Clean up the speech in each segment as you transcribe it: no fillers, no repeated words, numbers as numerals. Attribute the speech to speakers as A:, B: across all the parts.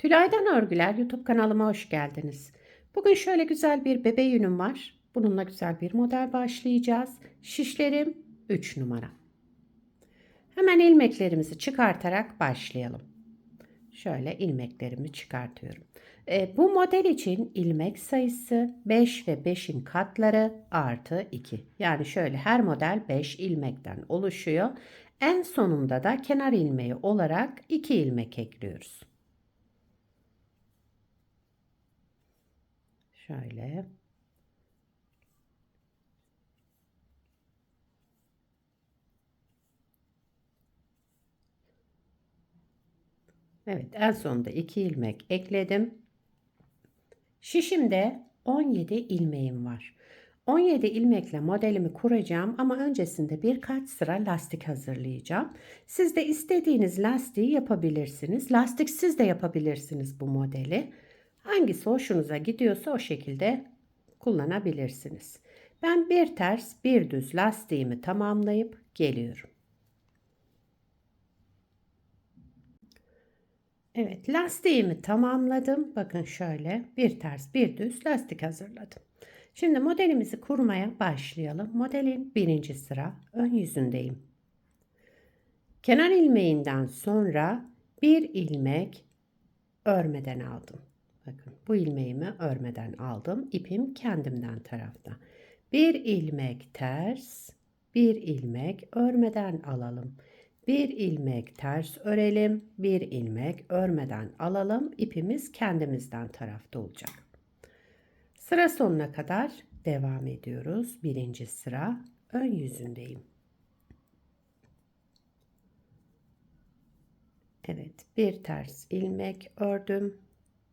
A: Tülay'dan Örgüler YouTube kanalıma hoş geldiniz. Bugün şöyle güzel bir bebe yünüm var. Bununla güzel bir model başlayacağız. Şişlerim 3 numara. Hemen ilmeklerimizi çıkartarak başlayalım. Şöyle ilmeklerimi çıkartıyorum. Bu model için ilmek sayısı 5 ve 5'in katları artı 2. Yani şöyle her model 5 ilmekten oluşuyor. En sonunda da kenar ilmeği olarak 2 ilmek ekliyoruz. Şöyle. Evet, en sonunda 2 ilmek ekledim. Şişimde 17 ilmeğim var. 17 ilmekle modelimi kuracağım ama öncesinde birkaç sıra lastik hazırlayacağım. Siz de istediğiniz lastiği yapabilirsiniz. Lastiksiz de yapabilirsiniz bu modeli. Hangisi hoşunuza gidiyorsa o şekilde kullanabilirsiniz. Ben bir ters bir düz lastiğimi tamamlayıp geliyorum. Evet, lastiğimi tamamladım. Bakın şöyle bir ters bir düz lastik hazırladım. Şimdi modelimizi kurmaya başlayalım. Modelin birinci sıra ön yüzündeyim. Kenar ilmeğinden sonra bir ilmek örmeden aldım. Bakın bu ilmeğimi örmeden aldım. İpim kendimden tarafta. Bir ilmek ters, bir ilmek örmeden alalım. Bir ilmek ters örelim, bir ilmek örmeden alalım. İpimiz kendimizden tarafta olacak. Sıra sonuna kadar devam ediyoruz. Birinci sıra ön yüzündeyim. Evet, bir ters ilmek ördüm.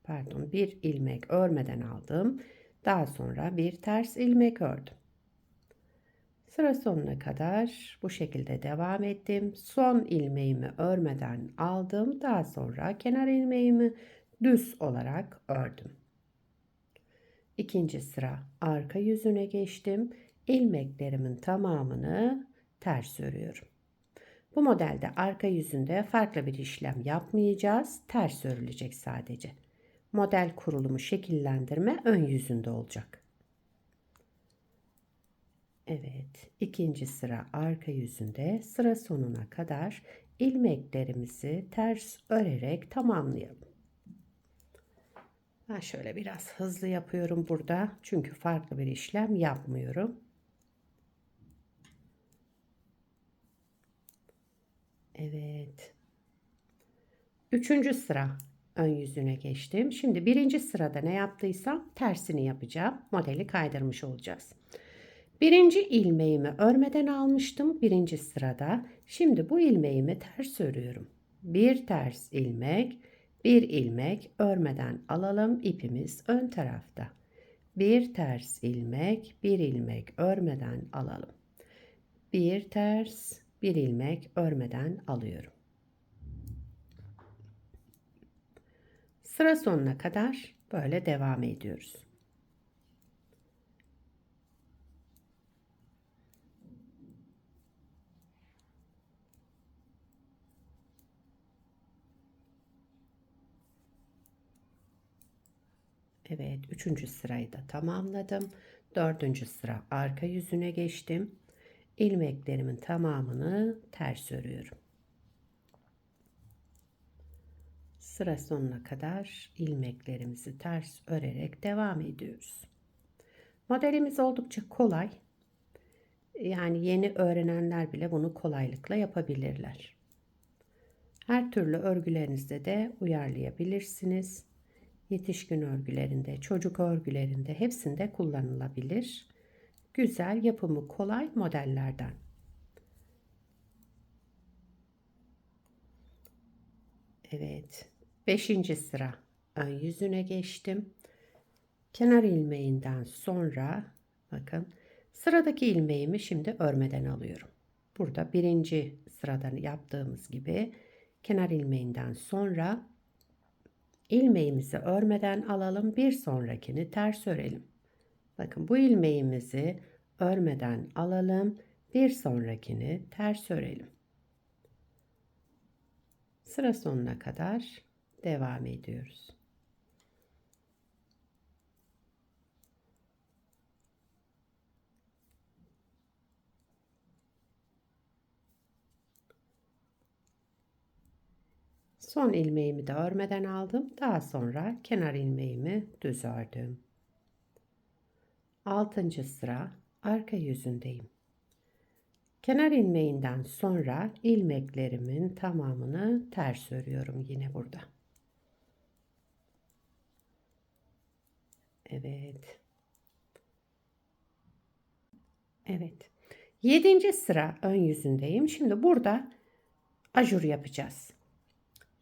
A: Pardon, bir ilmek örmeden aldım. Daha sonra bir ters ilmek ördüm. Sıra sonuna kadar bu şekilde devam ettim. Son ilmeğimi örmeden aldım. Daha sonra kenar ilmeğimi düz olarak ördüm. İkinci sıra arka yüzüne geçtim. İlmeklerimin tamamını ters örüyorum. Bu modelde arka yüzünde farklı bir işlem yapmayacağız. Ters örülecek sadece. Model kurulumu şekillendirme ön yüzünde olacak. Evet, ikinci sıra arka yüzünde sıra sonuna kadar ilmeklerimizi ters örerek tamamlayalım. Ben şöyle biraz hızlı yapıyorum burada. Çünkü farklı bir işlem yapmıyorum. Evet. Üçüncü sıra ön yüzüne geçtim. Şimdi birinci sırada ne yaptıysam tersini yapacağım. Modeli kaydırmış olacağız. Birinci ilmeğimi örmeden almıştım birinci sırada. Şimdi bu ilmeğimi ters örüyorum. Bir ters ilmek, bir ilmek örmeden alalım. İpimiz ön tarafta. Bir ters ilmek, bir ilmek örmeden alalım. Bir ters, bir ilmek örmeden alıyorum. Sıra sonuna kadar böyle devam ediyoruz. Evet, üçüncü sırayı da tamamladım. Dördüncü sıra arka yüzüne geçtim. İlmeklerimin tamamını ters örüyorum. Sıra sonuna kadar ilmeklerimizi ters örerek devam ediyoruz. Modelimiz oldukça kolay. Yani yeni öğrenenler bile bunu kolaylıkla yapabilirler. Her türlü örgülerinizde de uyarlayabilirsiniz. Yetişkin örgülerinde, çocuk örgülerinde hepsinde kullanılabilir. Güzel, yapımı kolay modellerden. Evet. Beşinci sıra ön yüzüne geçtim. Kenar ilmeğinden sonra bakın sıradaki ilmeğimi şimdi örmeden alıyorum. Burada birinci sıradan yaptığımız gibi kenar ilmeğinden sonra ilmeğimizi örmeden alalım. Bir sonrakini ters örelim. Bakın bu ilmeğimizi örmeden alalım. Bir sonrakini ters örelim. Sıra sonuna kadar devam ediyoruz. Son ilmeğimi de örmeden aldım. Daha sonra kenar ilmeğimi düz ördüm. 6. sıra arka yüzündeyim. Kenar ilmeğinden sonra ilmeklerimin tamamını ters örüyorum yine burada. Evet. Evet. 7. sıra ön yüzündeyim. Şimdi burada ajur yapacağız.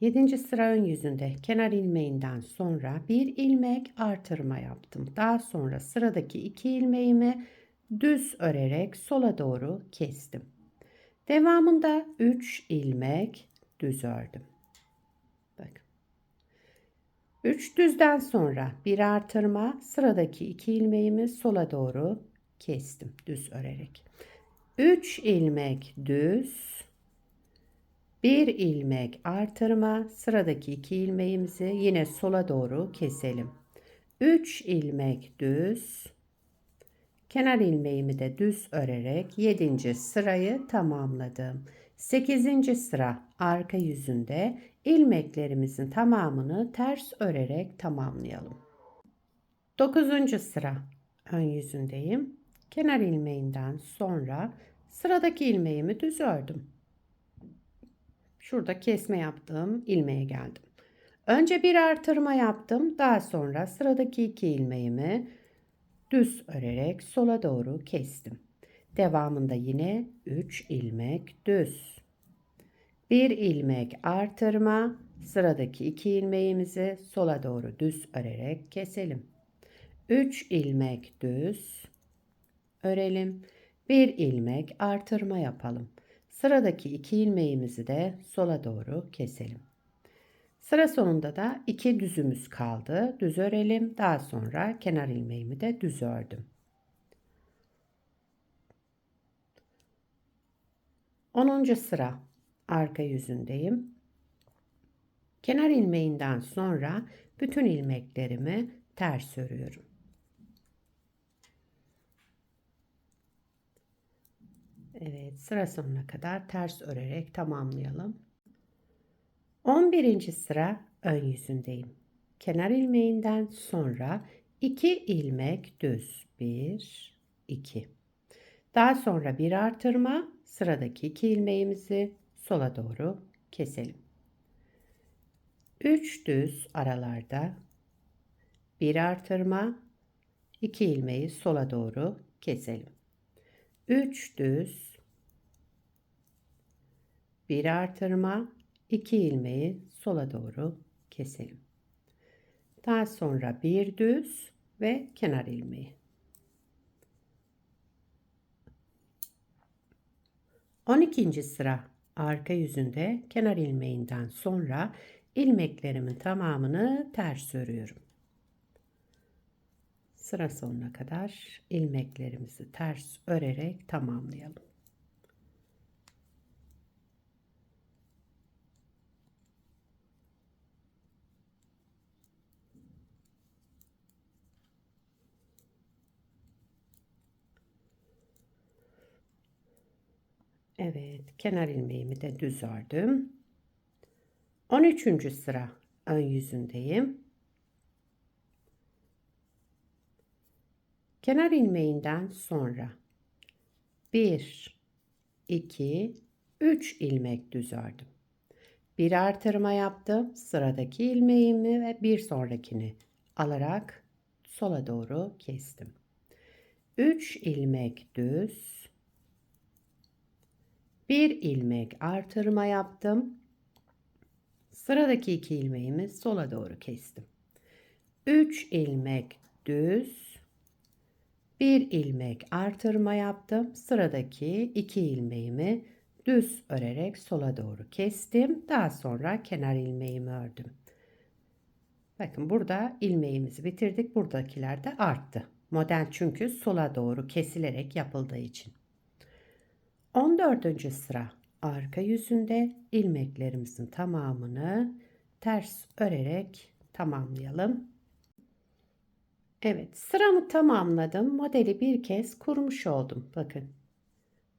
A: 7. sıra ön yüzünde kenar ilmeğinden sonra bir ilmek artırma yaptım. Daha sonra sıradaki 2 ilmeğimi düz örerek sola doğru kestim. Devamında 3 ilmek düz ördüm. Bakın. 3 düzden sonra bir artırma, sıradaki 2 ilmeğimi sola doğru kestim düz örerek. 3 ilmek düz, 1 ilmek artırma, sıradaki 2 ilmeğimizi yine sola doğru keselim. 3 ilmek düz, kenar ilmeğimi de düz örerek 7. sırayı tamamladım. 8. sıra arka yüzünde ilmeklerimizin tamamını ters örerek tamamlayalım. 9. sıra ön yüzündeyim. Kenar ilmeğinden sonra sıradaki ilmeğimi düz ördüm. Şurada kesme yaptığım ilmeğe geldim. Önce bir artırma yaptım. Daha sonra sıradaki 2 ilmeğimi düz örerek sola doğru kestim. Devamında yine 3 ilmek düz. 1 ilmek artırma, sıradaki 2 ilmeğimizi sola doğru düz örerek keselim. 3 ilmek düz örelim. 1 ilmek artırma yapalım. Sıradaki 2 ilmeğimizi de sola doğru keselim. Sıra sonunda da 2 düzümüz kaldı. Düz örelim. Daha sonra kenar ilmeğimi de düz ördüm. 10. sıra arka yüzündeyim. Kenar ilmeğinden sonra bütün ilmeklerimi ters örüyorum. Evet, sıra sonuna kadar ters örerek tamamlayalım. 11. sıra ön yüzündeyim. Kenar ilmeğinden sonra 2 ilmek düz. 1, 2. Daha sonra bir artırma, sıradaki 2 ilmeğimizi sola doğru keselim. 3 düz aralarda bir artırma, 2 ilmeği sola doğru keselim. 3 düz, bir artırma, 2 ilmeği sola doğru keselim. Daha sonra bir düz ve kenar ilmeği. 12. sıra arka yüzünde kenar ilmeğinden sonra ilmeklerimin tamamını ters örüyorum. Sıra sonuna kadar ilmeklerimizi ters örerek tamamlayalım. Evet, kenar ilmeğimi de düz ördüm. 13. sıra ön yüzündeyim. Kenar ilmeğinden sonra 1, 2, 3 ilmek düz ördüm. Bir artırma yaptım. Sıradaki ilmeğimi ve bir sonrakini alarak sola doğru kestim. 3 ilmek düz, bir ilmek artırma yaptım. Sıradaki 2 ilmeğimi sola doğru kestim. 3 ilmek düz, bir ilmek artırma yaptım. Sıradaki 2 ilmeğimi düz örerek sola doğru kestim. Daha sonra kenar ilmeğimi ördüm. Bakın burada ilmeğimizi bitirdik. Buradakiler de arttı. Model çünkü sola doğru kesilerek yapıldığı için. 14. sıra arka yüzünde ilmeklerimizin tamamını ters örerek tamamlayalım. Evet, sıramı tamamladım. Modeli bir kez kurmuş oldum. Bakın.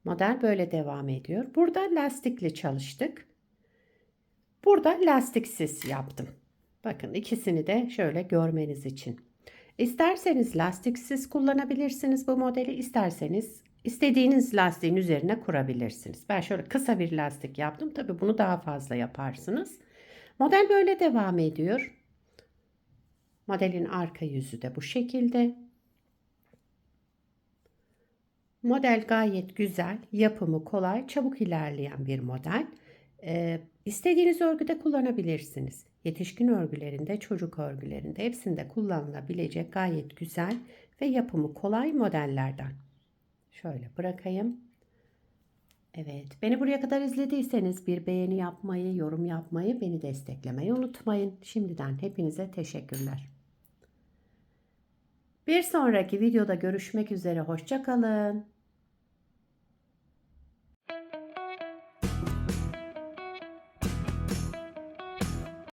A: Model böyle devam ediyor. Burada lastikli çalıştık. Burada lastiksiz yaptım. Bakın ikisini de şöyle görmeniz için. İsterseniz lastiksiz kullanabilirsiniz bu modeli, isterseniz istediğiniz lastiğin üzerine kurabilirsiniz. Ben şöyle kısa bir lastik yaptım. Tabii bunu daha fazla yaparsınız. Model böyle devam ediyor. Modelin arka yüzü de bu şekilde. Model gayet güzel, yapımı kolay, çabuk ilerleyen bir model. İstediğiniz örgüde kullanabilirsiniz. Yetişkin örgülerinde, çocuk örgülerinde hepsinde kullanılabilecek gayet güzel ve yapımı kolay modellerden. Şöyle bırakayım. Evet, beni buraya kadar izlediyseniz bir beğeni yapmayı, yorum yapmayı, beni desteklemeyi unutmayın. Şimdiden hepinize teşekkürler. Bir sonraki videoda görüşmek üzere, hoşça kalın.